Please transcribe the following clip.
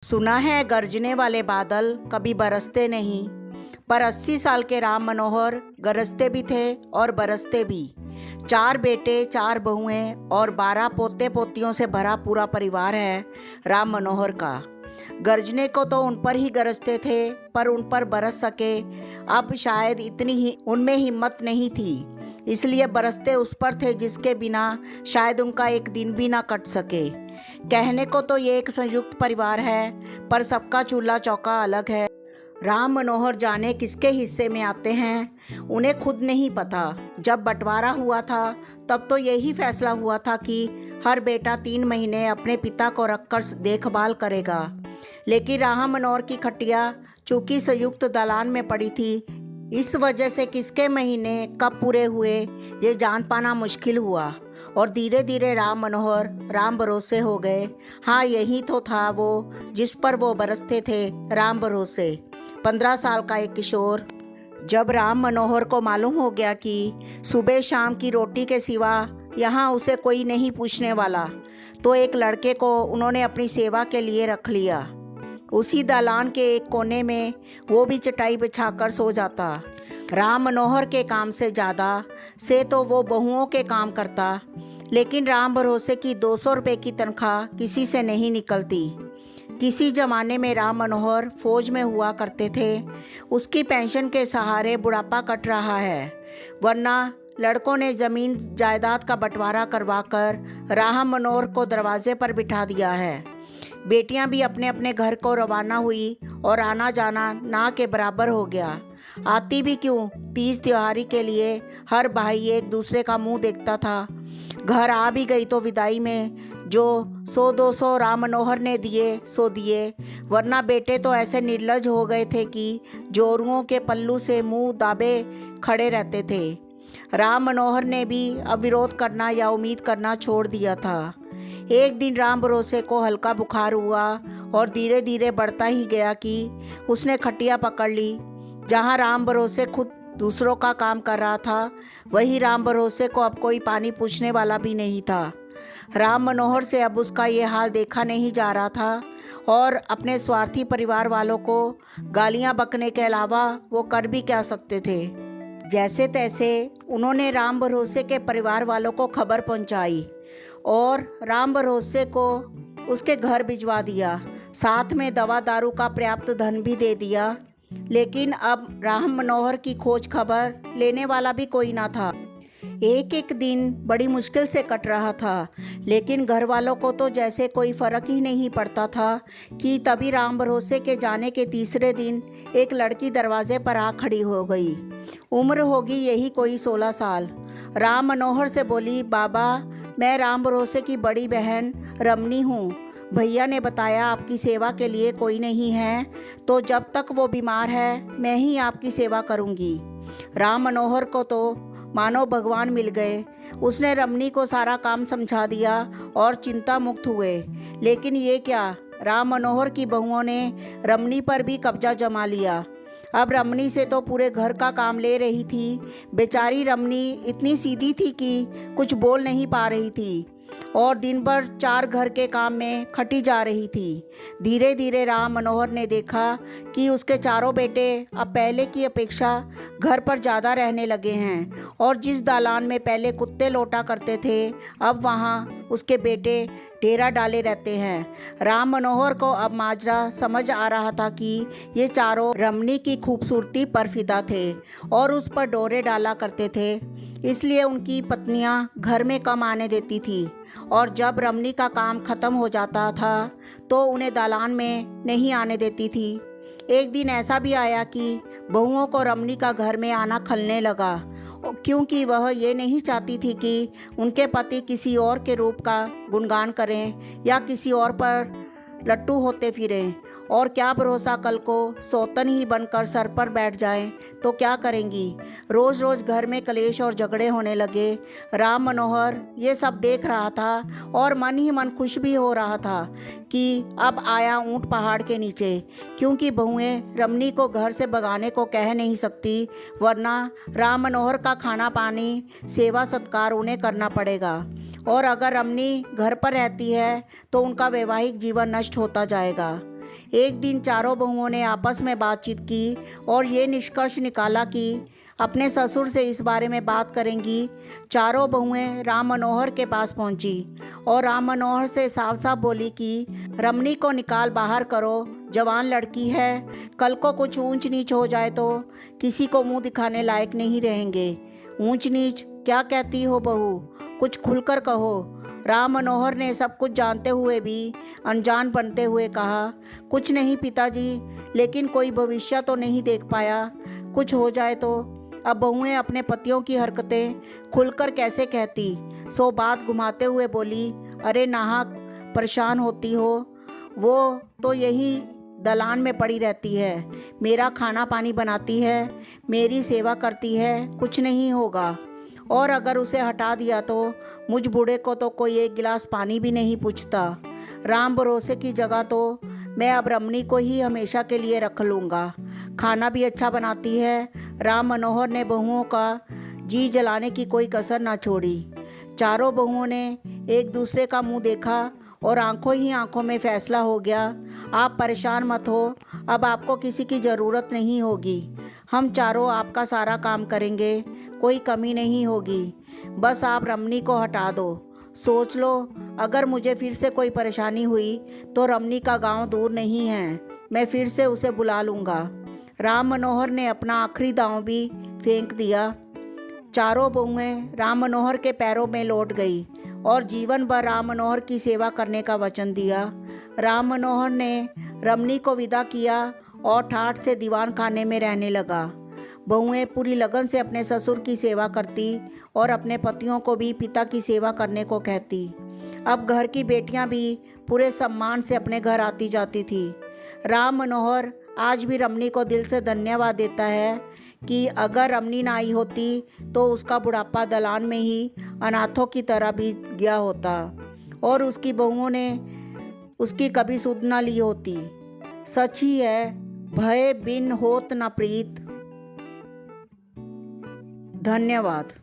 सुना है गरजने वाले बादल कभी बरसते नहीं, पर 80 साल के राम मनोहर गरजते भी थे और बरसते भी। 4 बेटे, 4 बहुएं और 12 पोते पोतियों से भरा पूरा परिवार है राम मनोहर का। गरजने को तो उन पर ही गरजते थे, पर उन पर बरस सके अब शायद इतनी ही उनमें हिम्मत नहीं थी, इसलिए बरसते उस पर थे जिसके बिना शायद उनका एक दिन भी ना कट सके। कहने को तो ये एक संयुक्त परिवार है, पर सबका चूल्हा चौका अलग है। राम मनोहर जाने किसके हिस्से में आते हैं उन्हें खुद नहीं पता। जब बंटवारा हुआ था तब तो यही फैसला हुआ था कि हर बेटा 3 महीने अपने पिता को रखकर देखभाल करेगा, लेकिन राम मनोहर की खटिया चूंकि संयुक्त दालान में पड़ी थी, इस वजह से किसके महीने कब पूरे हुए ये जान पाना मुश्किल हुआ और धीरे धीरे राम मनोहर राम भरोसे हो गए। हाँ, यही तो था वो जिस पर वो बरसते थे, राम भरोसे। 15 साल का एक किशोर। जब राम मनोहर को मालूम हो गया कि सुबह शाम की रोटी के सिवा यहाँ उसे कोई नहीं पूछने वाला, तो एक लड़के को उन्होंने अपनी सेवा के लिए रख लिया। उसी दालान के एक कोने में वो भी चटाई बिछाकर सो जाता। राम मनोहर के काम से ज़्यादा से तो वो बहुओं के काम करता, लेकिन राम भरोसे की 200 रुपये की तनख्वाह किसी से नहीं निकलती। किसी ज़माने में राम मनोहर फौज में हुआ करते थे, उसकी पेंशन के सहारे बुढ़ापा कट रहा है, वरना लड़कों ने ज़मीन जायदाद का बंटवारा करवाकर राम मनोहर को दरवाजे पर बिठा दिया है। बेटियां भी अपने अपने घर को रवाना हुई और आना जाना ना के बराबर हो गया। आती भी क्यों, तीज त्योहारी के लिए हर भाई एक दूसरे का मुंह देखता था। घर आ भी गई तो विदाई में जो 100-200 राम मनोहर ने दिए सो दिए, वरना बेटे तो ऐसे निर्लज हो गए थे कि जोरुओं के पल्लू से मुंह दाबे खड़े रहते थे। राम मनोहर ने भी अब विरोध करना या उम्मीद करना छोड़ दिया था। एक दिन राम भरोसे को हल्का बुखार हुआ और धीरे धीरे बढ़ता ही गया कि उसने खटिया पकड़ ली। जहां राम भरोसे खुद दूसरों का काम कर रहा था, वही राम भरोसे को अब कोई पानी पूछने वाला भी नहीं था। राम मनोहर से अब उसका ये हाल देखा नहीं जा रहा था और अपने स्वार्थी परिवार वालों को गालियां बकने के अलावा वो कर भी क्या सकते थे। जैसे तैसे उन्होंने राम भरोसे के परिवार वालों को खबर पहुंचाई और राम भरोसे को उसके घर भिजवा दिया, साथ में दवा दारू का पर्याप्त धन भी दे दिया। लेकिन अब राम मनोहर की खोज खबर लेने वाला भी कोई ना था। एक एक दिन बड़ी मुश्किल से कट रहा था, लेकिन घर वालों को तो जैसे कोई फ़र्क ही नहीं पड़ता था कि तभी राम भरोसे के जाने के तीसरे दिन एक लड़की दरवाजे पर आ खड़ी हो गई। उम्र होगी यही कोई 16 साल। राम मनोहर से बोली, बाबा, मैं राम भरोसे की बड़ी बहन रमनी हूँ। भैया ने बताया आपकी सेवा के लिए कोई नहीं है, तो जब तक वो बीमार है मैं ही आपकी सेवा करूँगी। राम मनोहर को तो मानो भगवान मिल गए। उसने रमनी को सारा काम समझा दिया और चिंता मुक्त हुए। लेकिन ये क्या, राम मनोहर की बहुओं ने रमनी पर भी कब्जा जमा लिया। अब रमनी से तो पूरे घर का काम ले रही थी। बेचारी रमनी इतनी सीधी थी कि कुछ बोल नहीं पा रही थी और दिन भर 4 घर के काम में खटी जा रही थी। धीरे धीरे राम मनोहर ने देखा कि उसके चारों बेटे अब पहले की अपेक्षा घर पर ज़्यादा रहने लगे हैं और जिस दालान में पहले कुत्ते लौटा करते थे, अब वहाँ उसके बेटे डेरा डाले रहते हैं। राम मनोहर को अब माजरा समझ आ रहा था कि ये चारों रमनी की खूबसूरती पर फिदा थे और उस पर डोरे डाला करते थे, इसलिए उनकी पत्नियां घर में कम आने देती थी और जब रमनी का काम ख़त्म हो जाता था तो उन्हें दालान में नहीं आने देती थी। एक दिन ऐसा भी आया कि बहुओं को रमनी का घर में आना खलने लगा, क्योंकि वह ये नहीं चाहती थी कि उनके पति किसी और के रूप का गुणगान करें या किसी और पर लट्टू होते फिरें। और क्या भरोसा कल को सौतन ही बनकर सर पर बैठ जाएं तो क्या करेंगी। रोज़ रोज़ घर में कलेश और झगड़े होने लगे। राम मनोहर ये सब देख रहा था और मन ही मन खुश भी हो रहा था कि अब आया ऊंट पहाड़ के नीचे, क्योंकि बहुएं रमनी को घर से भगाने को कह नहीं सकती, वरना राम मनोहर का खाना पानी सेवा सत्कार उन्हें करना पड़ेगा। और अगर रमनी घर पर रहती है तो उनका वैवाहिक जीवन नष्ट होता जाएगा। एक दिन चारों बहुओं ने आपस में बातचीत की और ये निष्कर्ष निकाला कि अपने ससुर से इस बारे में बात करेंगी। चारों बहुएं राम मनोहर के पास पहुंची और राम मनोहर से साफ साफ बोली कि रमणी को निकाल बाहर करो, जवान लड़की है, कल को कुछ ऊंच नीच हो जाए तो किसी को मुंह दिखाने लायक नहीं रहेंगे। ऊंच नीच क्या कहती हो बहू, कुछ खुलकर कहो। राम मनोहर ने सब कुछ जानते हुए भी अनजान बनते हुए कहा, कुछ नहीं पिताजी, लेकिन कोई भविष्य तो नहीं देख पाया, कुछ हो जाए तो। अब बहुएं अपने पतियों की हरकतें खुलकर कैसे कहती, सो बात घुमाते हुए बोली, अरे नाहक परेशान होती हो, वो तो यही दलान में पड़ी रहती है, मेरा खाना पानी बनाती है, मेरी सेवा करती है, कुछ नहीं होगा। और अगर उसे हटा दिया तो मुझ बूढ़े को तो कोई एक गिलास पानी भी नहीं पूछता। राम भरोसे की जगह तो मैं अब रमणी को ही हमेशा के लिए रख लूँगा। खाना भी अच्छा बनाती है। राम मनोहर ने बहुओं का जी जलाने की कोई कसर ना छोड़ी। चारों बहुओं ने एक दूसरे का मुंह देखा और आंखों ही आंखों में फैसला हो गया, आप परेशान मत हो, अब आपको किसी की ज़रूरत नहीं होगी, हम चारों आपका सारा काम करेंगे, कोई कमी नहीं होगी, बस आप रमणी को हटा दो। सोच लो, अगर मुझे फिर से कोई परेशानी हुई तो रमणी का गांव दूर नहीं है, मैं फिर से उसे बुला लूँगा। राम मनोहर ने अपना आखिरी दांव भी फेंक दिया। चारों बहुएं राम मनोहर के पैरों में लौट गई और जीवन भर राम मनोहर की सेवा करने का वचन दिया। राम मनोहर ने रमणी को विदा किया और ठाठ से दीवान खाने में रहने लगा। बहुएं पूरी लगन से अपने ससुर की सेवा करती और अपने पतियों को भी पिता की सेवा करने को कहती। अब घर की बेटियां भी पूरे सम्मान से अपने घर आती जाती थी। राम मनोहर आज भी रमणी को दिल से धन्यवाद देता है कि अगर रमणी ना आई होती तो उसका बुढ़ापा दलान में ही अनाथों की तरह बीत गया होता और उसकी बहुओं ने उसकी कभी सुध न ली होती। सच ही है, भय बिन होत न प्रीत। धन्यवाद।